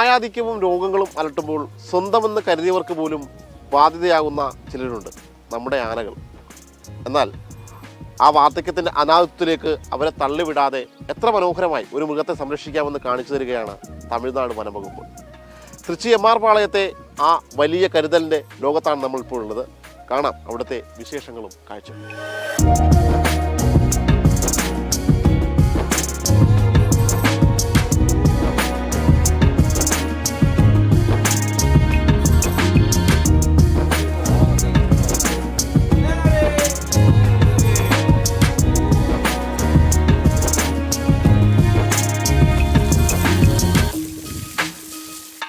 പ്രായാധിക്യവും രോഗങ്ങളും അലട്ടുമ്പോൾ സ്വന്തമെന്ന് കരുതിയവർക്ക് പോലും ബാധ്യതയാകുന്ന ചിലരുണ്ട്, നമ്മുടെ ആനകൾ. എന്നാൽ ആ വാർദ്ധക്യത്തിൻ്റെ അനാഥത്വത്തിലേക്ക് അവരെ തള്ളിവിടാതെ എത്ര മനോഹരമായി ഒരു മൃഗത്തെ സംരക്ഷിക്കാമെന്ന് കാണിച്ചു തരികയാണ് തമിഴ്നാട് വനംവകുപ്പ്. തൃച്ചി എം.ആർ. പാളയത്തെ ആ വലിയ കരുതലിൻ്റെ ലോകത്താണ് നമ്മൾ ഇപ്പോൾ ഉള്ളത്. കാണാം അവിടുത്തെ വിശേഷങ്ങളും കാഴ്ചകളും.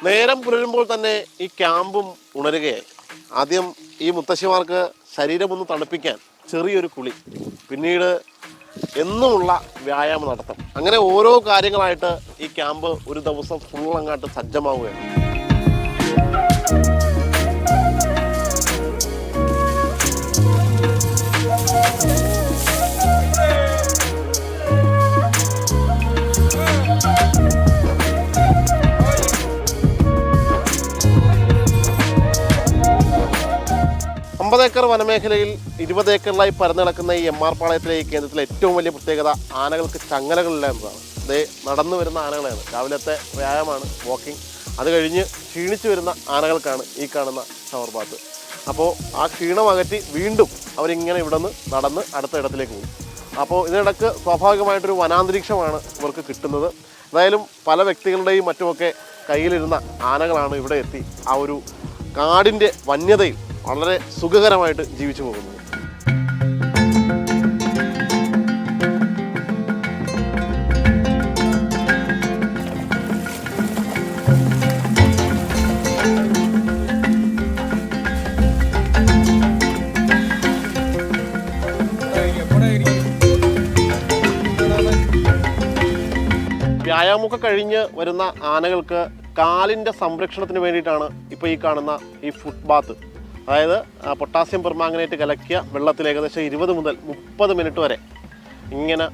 നേരം പുലരുമ്പോൾ തന്നെ ഈ ക്യാമ്പും ഉണരുകയായി. ആദ്യം ഈ മുത്തശ്ശിമാർക്ക് ശരീരമൊന്ന് തണുപ്പിക്കാൻ ചെറിയൊരു കുളി, പിന്നീട് എന്നുമുള്ള വ്യായാമ നടത്തം, അങ്ങനെ ഓരോ കാര്യങ്ങളായിട്ട് ഈ ക്യാമ്പ് ഒരു ദിവസം ഫുള്ളങ്ങാട്ട് സജ്ജമാവുകയാണ്. ഏക്കർ വനമേഖലയിൽ 20 ഏക്കറിലായി പരന്നിളക്കുന്ന ഈ എം.ആർ. പാളയത്തിലെ ഈ കേന്ദ്രത്തിലെ ഏറ്റവും വലിയ പ്രത്യേകത ആനകൾക്ക് ചങ്ങലകളില്ല എന്നതാണ്. അതേ നടന്നു വരുന്ന ആനകളെയാണ്. രാവിലത്തെ വ്യായാമമാണ്, വാക്കിംഗ്. അത് കഴിഞ്ഞ് ക്ഷീണിച്ചു വരുന്ന ആനകൾക്കാണ് ഈ കാണുന്ന ഷവർ ബാത്ത്. അപ്പോൾ ആ ക്ഷീണം അകറ്റി വീണ്ടും അവരിങ്ങനെ ഇവിടെ നിന്ന് നടന്ന് അടുത്ത ഇടത്തിലേക്ക് പോകും. അപ്പോൾ ഇതിനിടയ്ക്ക് സ്വാഭാവികമായിട്ടൊരു വനാന്തരീക്ഷമാണ് ഇവർക്ക് കിട്ടുന്നത്. എന്തായാലും പല വ്യക്തികളുടെയും മറ്റുമൊക്കെ കയ്യിലിരുന്ന ആനകളാണ് ഇവിടെ എത്തി ആ ഒരു കാടിൻ്റെ വന്യതയിൽ വളരെ സുഖകരമായിട്ട് ജീവിച്ചു പോകുന്നത്. വ്യായാമമൊക്കെ കഴിഞ്ഞ് വരുന്ന ആനകൾക്ക് കാലിൻ്റെ സംരക്ഷണത്തിന് വേണ്ടിയിട്ടാണ് ഇപ്പോൾ ഈ കാണുന്ന ഈ ഫുട് ബാത്ത്. അതായത് പൊട്ടാസ്യം പെർമാംഗനേറ്റ് കലക്കിയ വെള്ളത്തിൽ ഏകദേശം 20 മുതൽ 30 മിനിറ്റ് വരെ ഇങ്ങനെ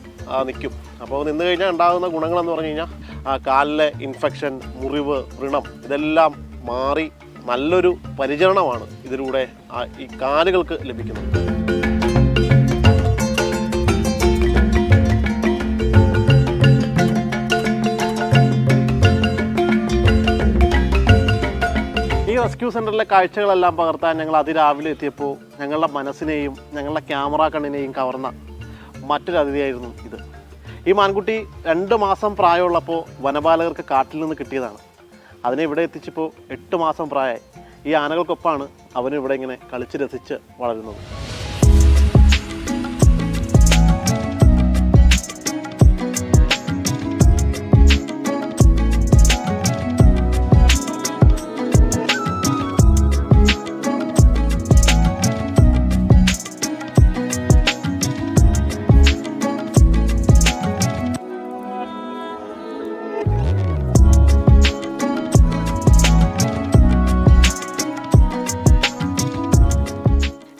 നിൽക്കും. അപ്പോൾ നിന്ന് കഴിഞ്ഞാൽ ഉണ്ടാകുന്ന ഗുണങ്ങളെന്ന് പറഞ്ഞു കഴിഞ്ഞാൽ കാലിലെ ഇൻഫെക്ഷൻ, മുറിവ്, വ്രണം ഇതെല്ലാം മാറി നല്ലൊരു പരിചരണമാണ് ഇതിലൂടെ ഈ കാലുകൾക്ക് ലഭിക്കുന്നത്. റെസ്ക്യൂ സെൻ്ററിലെ കാഴ്ചകളെല്ലാം പകർത്താൻ ഞങ്ങൾ അതിരാവിലെ എത്തിയപ്പോൾ ഞങ്ങളുടെ മനസ്സിനെയും ഞങ്ങളുടെ ക്യാമറ കണ്ണിനെയും കവർന്ന മറ്റൊരു അതിഥിയായിരുന്നു ഇത്. ഈ മാൻകുട്ടി 2 മാസം പ്രായമുള്ളപ്പോൾ വനപാലകർക്ക് കാട്ടിൽ നിന്ന് കിട്ടിയതാണ്. അതിനെ ഇവിടെ എത്തിച്ചപ്പോൾ 8 മാസം പ്രായമായി. ഈ ആനകൾക്കൊപ്പമാണ് അവന് ഇവിടെ ഇങ്ങനെ കളിച്ച് രസിച്ച് വളരുന്നത്.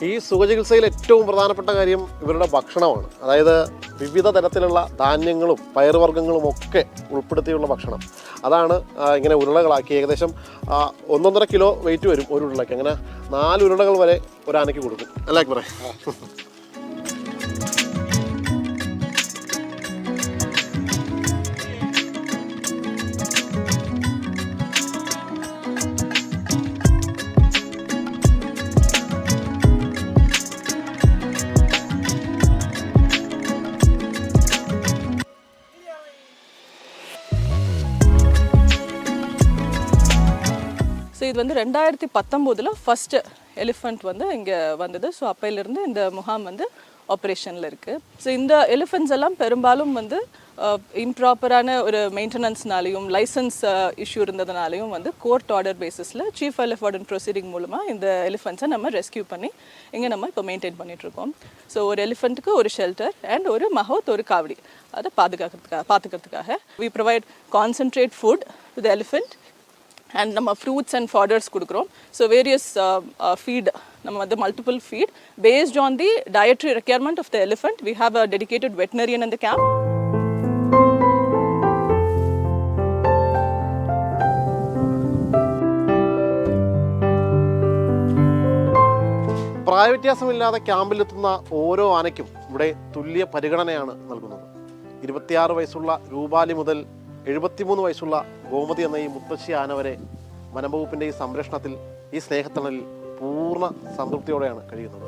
ഈ സുഖചികിത്സയിൽ ഏറ്റവും പ്രധാനപ്പെട്ട കാര്യം ഇവരുടെ ഭക്ഷണമാണ്. അതായത് വിവിധ തരത്തിലുള്ള ധാന്യങ്ങളും പയറുവർഗ്ഗങ്ങളും ഒക്കെ ഉൾപ്പെടുത്തിയുള്ള ഭക്ഷണം. അതാണ് ഇങ്ങനെ ഉരുളകളാക്കി ഏകദേശം 1.5 കിലോ വെയിറ്റ് വരും ഒരു ഉരുളയ്ക്ക്. അങ്ങനെ 4 ഉരുളകൾ വരെ ഒരു ആനയ്ക്ക് കൊടുക്കും. അല്ലേ പറയാം. ஸோ இது வந்து 2019 ஃபஸ்ட்டு எலிஃபண்ட் வந்து இங்கே வந்தது. ஸோ அப்பையிலேருந்து இந்த முகாம் வந்து ஆப்ரேஷனில் இருக்குது. ஸோ இந்த எலிஃபண்ட்ஸ் எல்லாம் பெரும்பாலும் வந்து இம்ப்ராப்பரான ஒரு மெயின்டெனன்ஸ்னாலையும் லைசன்ஸ் இஷ்யூ இருந்ததுனாலையும் வந்து கோர்ட் ஆர்டர் பேசிஸில் chief wild life warden proceeding மூலமாக இந்த எலிஃபண்ட்ஸை நம்ம ரெஸ்கியூ பண்ணி இங்கே நம்ம இப்போ மெயின்டைன் பண்ணிகிட்ருக்கோம். ஸோ ஒரு எலிஃபண்ட்டுக்கு ஒரு ஷெல்டர் அண்ட் ஒரு மஹோத் ஒரு காவடி அதை பார்த்துக்கிறதுக்காக we provide concentrate food to the elephant and நம்ம fruits and fodders கொடுக்குறோம். So various feed, நம்ம வந்து multiple feed based on the dietary requirement of the elephant. We have a dedicated veterinarian in the camp. പ്രായവ്യത്യാസമില്ലാതെ ക്യാമ്പിലെത്തുന്ന ഓരോ ആനയ്ക്കും ഇവിടെ തുല്യ പരിഗണനയാണ് നൽകുന്നത്. 26 വയസ്സുള്ള രൂപാലി മുതൽ 73 വയസ്സുള്ള ഗോമതി എന്ന ഈ മുത്തശ്ശി ആന വരെ വനംവകുപ്പിൻ്റെ ഈ സംരക്ഷണത്തിൽ, ഈ സ്നേഹത്തണലിൽ പൂർണ്ണ സംതൃപ്തിയോടെയാണ് കഴിയുന്നത്.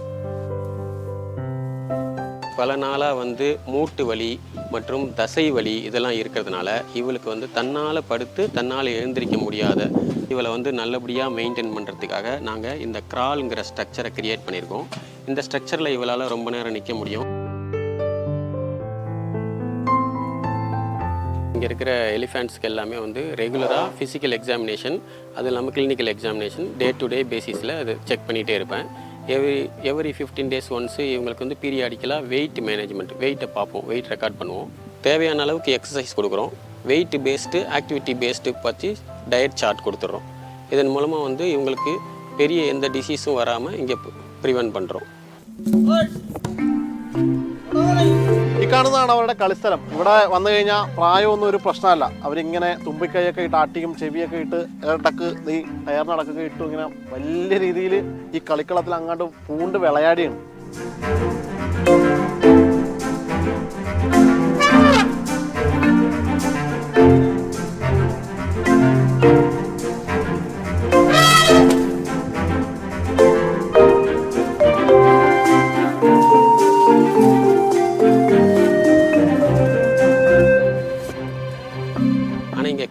பல நாளாக வந்து மூட்டு வலி மற்றும் தசை வலி இதெல்லாம் இருக்கிறதுனால இவளுக்கு வந்து தன்னால் படுத்து தன்னால் எழுந்திரிக்க முடியாத இவளை வந்து நல்லபடியாக மெயின்டைன் பண்ணுறதுக்காக நாங்கள் இந்த கிரால்ங்கிற ஸ்ட்ரக்சரை கிரியேட் பண்ணியிருக்கோம். இந்த ஸ்ட்ரக்சரில் இவளால் ரொம்ப நேரம் நிற்க முடியும். இங்கே இருக்கிற எலிஃபெண்ட்ஸ்க்கு எல்லாமே வந்து ரெகுலராக ஃபிசிக்கல் எக்ஸாமினேஷன், அது இல்லாமல் clinical examination day to day பேசிஸில் அது செக் பண்ணிகிட்டே இருப்பேன். எவ்ரி 15 days ஒன்ஸு இவங்களுக்கு வந்து பீரியாடிக்கலாக வெயிட் மேனேஜ்மெண்ட், வெயிட்டை பார்ப்போம், வெயிட் ரெக்கார்ட் பண்ணுவோம். தேவையான அளவுக்கு எக்ஸசைஸ் கொடுக்குறோம். வெயிட் பேஸ்டு, ஆக்டிவிட்டி பேஸ்டு பற்றி டயட் சார்ட் கொடுத்துட்றோம். இதன் மூலமாக வந்து இவங்களுக்கு பெரிய எந்த டிசீஸும் வராமல் இங்கே ப்ரிவென்ட் பண்ணுறோம். ഈ കാണുന്നതാണ് അവരുടെ കളിസ്ഥലം. ഇവിടെ വന്നു കഴിഞ്ഞാൽ പ്രായമൊന്നും ഒരു പ്രശ്നമല്ല. അവരിങ്ങനെ തുമ്പിക്കൈയൊക്കെ ഇട്ട് ആട്ടിയും ചെവിയൊക്കെ ഇട്ട് ടക്ക് ഈ ടയറിനടക്കൊക്കെ ഇട്ടു ഇങ്ങനെ വലിയ രീതിയിൽ ഈ കളിക്കളത്തിൽ അങ്ങോട്ട് പൂണ്ട് വിളയാടിയാണ്.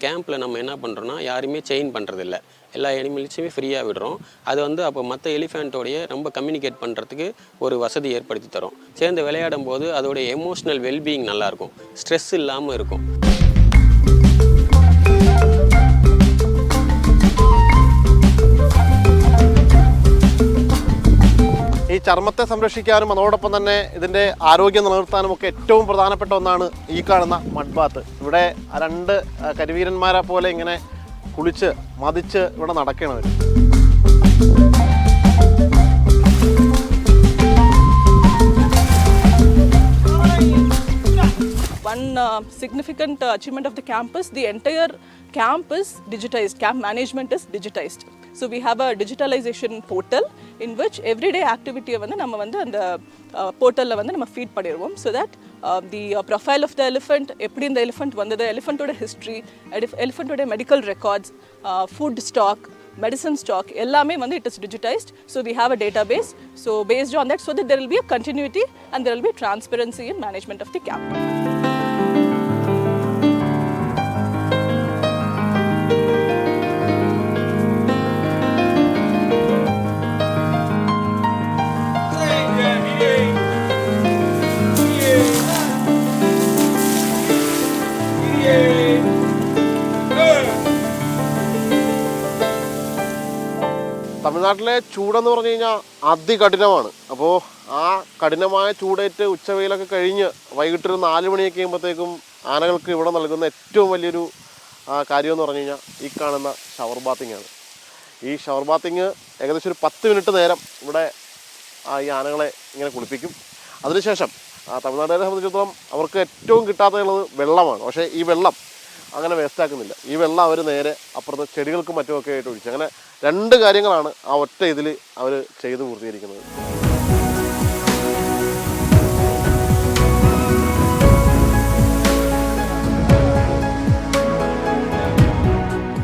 கேம்பில் நம்ம என்ன பண்ணுறோன்னா யாருமே செயின் பண்ணுறதில்ல, எல்லா அனிமல்ஸுமே ஃப்ரீயாக விடுறோம். அது வந்து அப்போ மற்ற எலிஃபெண்ட்டோடைய ரொம்ப கம்யூனிகேட் பண்ணுறதுக்கு ஒரு வசதி ஏற்படுத்தி தரோம். சேர்ந்து விளையாடும் போது அதோடைய எமோஷ்னல் வெல்பீயிங் நல்லாயிருக்கும், ஸ்ட்ரெஸ் இல்லாமல் இருக்கும். ഈ ചർമ്മത്തെ സംരക്ഷിക്കാനും അതോടൊപ്പം തന്നെ ഇതിൻ്റെ ആരോഗ്യം നിലനിർത്താനും ഒക്കെ ഏറ്റവും പ്രധാനപ്പെട്ട ഒന്നാണ് ഈ കാണുന്ന മഡ് ബാത്ത്. ഇവിടെ 2 കരിവീരന്മാരെ പോലെ ഇങ്ങനെ കുളിച്ച് മതിച്ച് ഇവിടെ നടക്കണം അവർ. One significant achievement of the camp is the entire camp is digitized. Camp management is digitized. So we have a digitalization portal in which everyday activity வந்து நம்ம வந்து அந்த போர்ட்டலில் வந்து நம்ம ஃபீட் பண்ணிடுவோம். So that the profile of the elephant, எப்படி இந்த எலிஃபெண்ட் வந்தது, எலிஃபெண்ட்டோட ஹிஸ்ட்ரி, எலிஃபெண்ட்டோட medical records, food stock, medicine stock எல்லாமே வந்து it is digitized. So we have a database. So based on that, so that there will be a continuity and there will be transparency in management of the camp. തമിഴ്നാട്ടിലെ ചൂടെന്ന് പറഞ്ഞു കഴിഞ്ഞാൽ അതികഠിനമാണ്. അപ്പോൾ ആ കഠിനമായ ചൂടേറ്റ് ഉച്ചവെയിലൊക്കെ കഴിഞ്ഞ് വൈകിട്ട് ഒരു 4 മണിയൊക്കെ കഴിയുമ്പോഴത്തേക്കും ആനകൾക്ക് ഇവിടെ നൽകുന്ന ഏറ്റവും വലിയൊരു കാര്യമെന്ന് പറഞ്ഞു കഴിഞ്ഞാൽ ഈ കാണുന്ന ഷവർ ബാത്തിങ് ആണ്. ഈ ഷവർ ബാത്തിങ് ഏകദേശം ഒരു 10 മിനിറ്റ് നേരം ഇവിടെ ഈ ആനകളെ ഇങ്ങനെ കുളിപ്പിക്കും. അതിനുശേഷം തമിഴ്നാട്ടുകാരെ സംബന്ധിച്ചിടത്തോളം അവർക്ക് ഏറ്റവും കിട്ടാത്തതുള്ളത് വെള്ളമാണ്. പക്ഷേ ഈ വെള്ളം അങ്ങനെ വേസ്റ്റാക്കുന്നില്ല. ഈ വെള്ളം അവർ നേരെ അപ്പുറത്ത് ചെടികൾക്കും മറ്റുമൊക്കെ ആയിട്ട് ഒഴിച്ച്, അങ്ങനെ 2 കാര്യങ്ങളാണ് ആ ഒറ്റ ഇതിൽ അവർ ചെയ്ത് പൂർത്തീകരിക്കുന്നത്.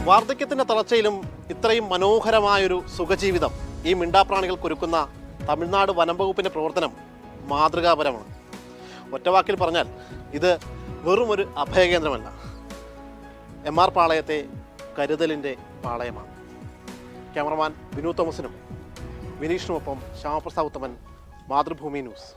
വാർദ്ധക്യത്തിൻ്റെ തളർച്ചയിലും ഇത്രയും മനോഹരമായൊരു സുഖജീവിതം ഈ മിണ്ടാപ്രാണികൾക്കൊരുക്കുന്ന തമിഴ്നാട് വനംവകുപ്പിൻ്റെ പ്രവർത്തനം മാതൃകാപരമാണ്. ഒറ്റവാക്കിൽ പറഞ്ഞാൽ ഇത് വെറുമൊരു അഭയകേന്ദ്രമല്ല, എം.ആർ. പാളയത്തെ കരുതലിൻ്റെ പാളയമാണ്. ക്യാമറമാൻ വിനു തോമസിനും വിനീഷിനുമൊപ്പം ശ്യാമപ്രസാദ് ഉത്തമൻ, മാതൃഭൂമി ന്യൂസ്.